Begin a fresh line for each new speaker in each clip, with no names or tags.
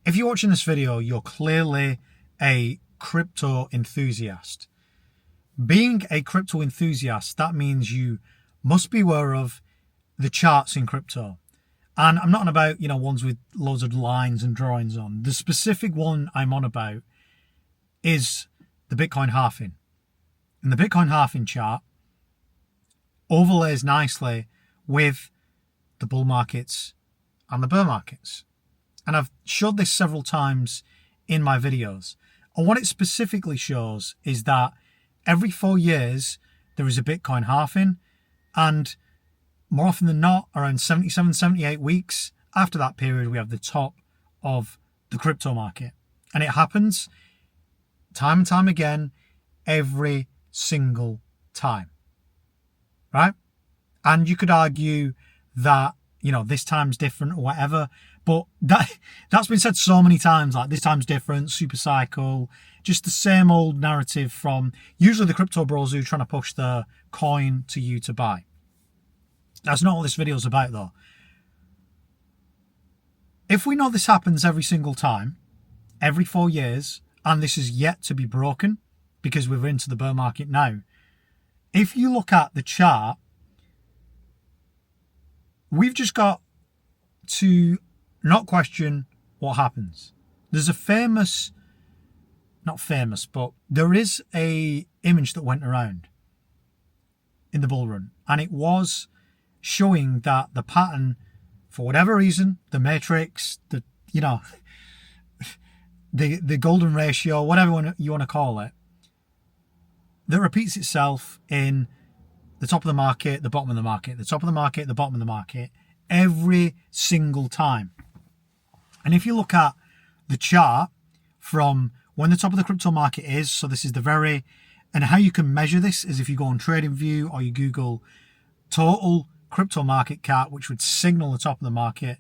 If you're watching this video, you're clearly a crypto enthusiast. Being a crypto enthusiast, that means you must be aware of the charts in crypto. And I'm not on about, ones with loads of lines and drawings on. The specific one I'm on about is the Bitcoin halving. And the Bitcoin halving chart overlays nicely with the bull markets and the bear markets. And I've showed this several times in my videos. And what it specifically shows is that every 4 years, there is a Bitcoin halving. And more often than not, around 77, 78 weeks after that period, we have the top of the crypto market. And it happens time and time again, every single time. Right? And you could argue that, this time's different or whatever. But that's been said so many times, like this time's different, super cycle, just the same old narrative from usually the crypto bros who are trying to push the coin to you to buy. That's not what this video is about though. If we know this happens every single time, every 4 years, and this is yet to be broken because we're into the bear market now, if you look at the chart, we've just got to not question what happens. There's but there is a image that went around in the bull run, and it was showing that the pattern, for whatever reason, the matrix, the golden ratio, whatever you want to call it, that repeats itself in the top of the market, the bottom of the market, the top of the market, the bottom of the market, every single time. And if you look at the chart from when the top of the crypto market is, so this is and how you can measure this is if you go on TradingView or you Google total crypto market cap, which would signal the top of the market,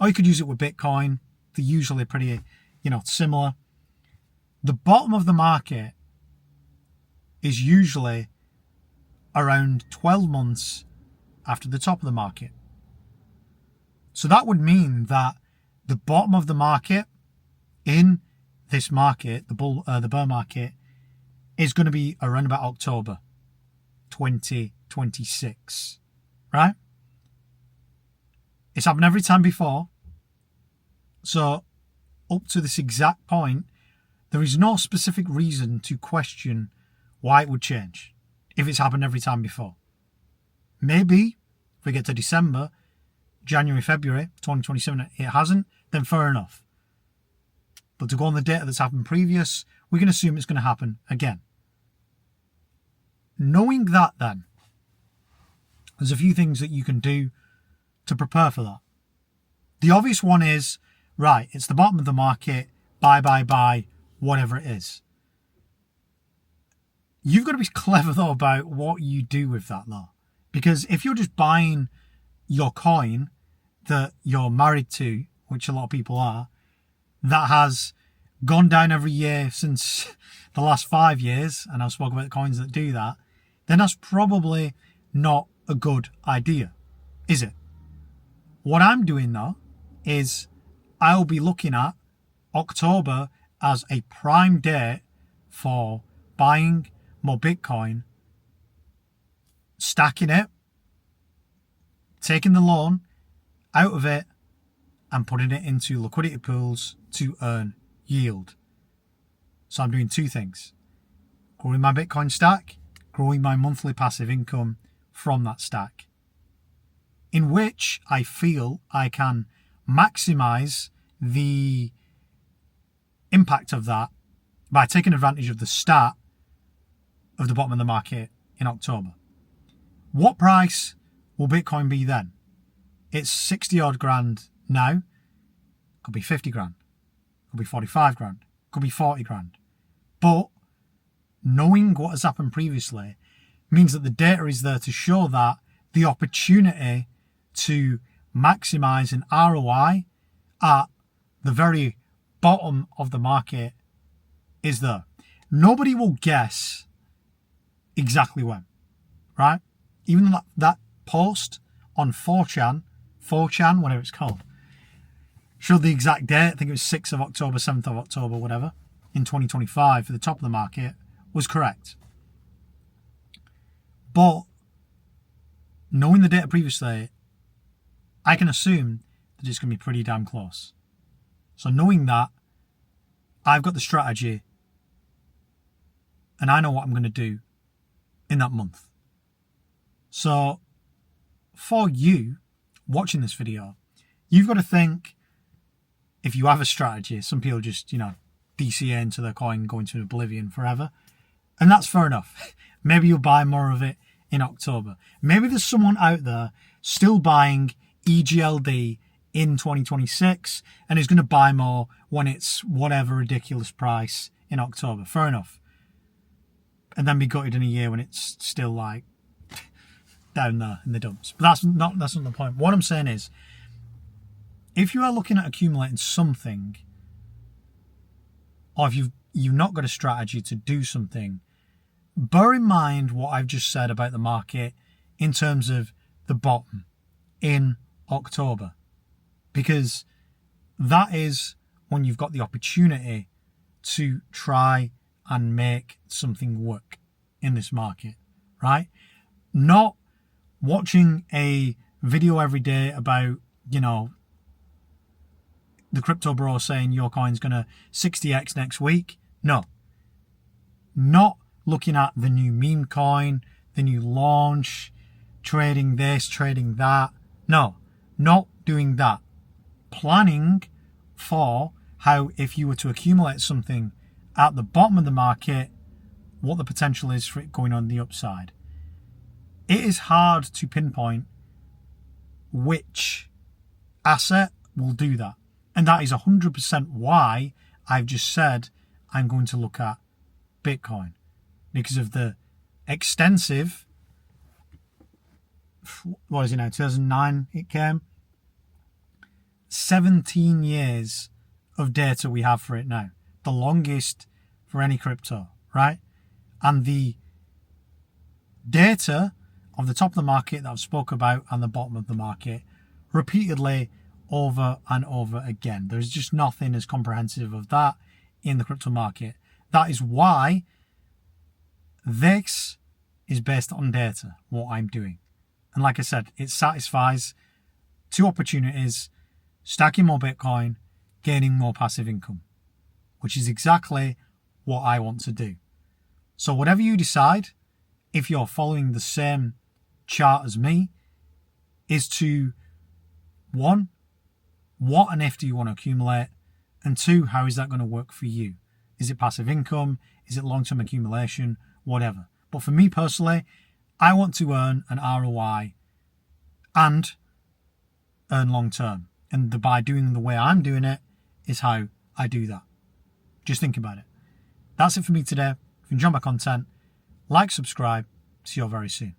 or you could use it with Bitcoin. They're usually pretty, similar. The bottom of the market is usually around 12 months after the top of the market. So that would mean that the bottom of the market in this market, the bear market, is going to be around about October 2026, right? It's happened every time before. So up to this exact point, there is no specific reason to question why it would change if it's happened every time before. Maybe if we get to December, January, February 2027, it hasn't, then fair enough. But to go on the data that's happened previous, we can assume it's going to happen again. Knowing that then, there's a few things that you can do to prepare for that. The obvious one is, right, it's the bottom of the market, buy, whatever it is. You've got to be clever though about what you do with that though. Because if you're just buying your coin that you're married to, which a lot of people are, that has gone down every year since the last 5 years, and I've spoken about the coins that do that, then that's probably not a good idea, is it? What I'm doing though is I'll be looking at October as a prime date for buying more Bitcoin, stacking it, taking the loan out of it and putting it into liquidity pools to earn yield. So I'm doing two things: growing my Bitcoin stack, growing my monthly passive income from that stack, in which I feel I can maximize the impact of that by taking advantage of the start of the bottom of the market in October. What price will Bitcoin be then? It's 60 odd grand now. Could be 50 grand. Could be 45 grand. Could be 40 grand. But knowing what has happened previously means that the data is there to show that the opportunity to maximize an ROI at the very bottom of the market is there. Nobody will guess exactly when, right? Even that post on 4chan, whatever it's called, showed the exact date. I think it was 6th of October, 7th of October, whatever, in 2025 for the top of the market was correct. But knowing the data previously, I can assume that it's going to be pretty damn close. So knowing that, I've got the strategy and I know what I'm going to do in that month. So for you watching this video, you've got to think, if you have a strategy, some people just, DCA into their coin, go into oblivion forever. And that's fair enough. Maybe you'll buy more of it in October. Maybe there's someone out there still buying EGLD in 2026 and is going to buy more when it's whatever ridiculous price in October. Fair enough. And then be gutted in a year when it's still like down there in the dumps. But that's not the point. What I'm saying is, if you are looking at accumulating something, or if you've not got a strategy to do something, bear in mind what I've just said about the market in terms of the bottom in October. Because that is when you've got the opportunity to try and make something work in this market, right? Not watching a video every day about, the crypto bro saying your coin's going to 60x next week. No. Not looking at the new meme coin, the new launch, trading this, trading that. No, not doing that. Planning for how, if you were to accumulate something at the bottom of the market, what the potential is for it going on the upside. It is hard to pinpoint which asset will do that. And that is 100% why I've just said I'm going to look at Bitcoin. Because of the extensive, what is it now, 2009 it came? 17 years of data we have for it now. The longest for any crypto, right? And the data of the top of the market that I've spoke about and the bottom of the market repeatedly over and over again. There's just nothing as comprehensive of that in the crypto market. That is why this is based on data, what I'm doing. And like I said, it satisfies two opportunities: stacking more Bitcoin, gaining more passive income, which is exactly what I want to do. So whatever you decide, if you're following the same chart as me, is to, one, what and if do you want to accumulate? And two, how is that going to work for you? Is it passive income? Is it long-term accumulation? Whatever. But for me personally, I want to earn an ROI and earn long-term. And by doing the way I'm doing it is how I do that. Just think about it. That's it for me today. If you enjoy my content, like, subscribe. See you all very soon.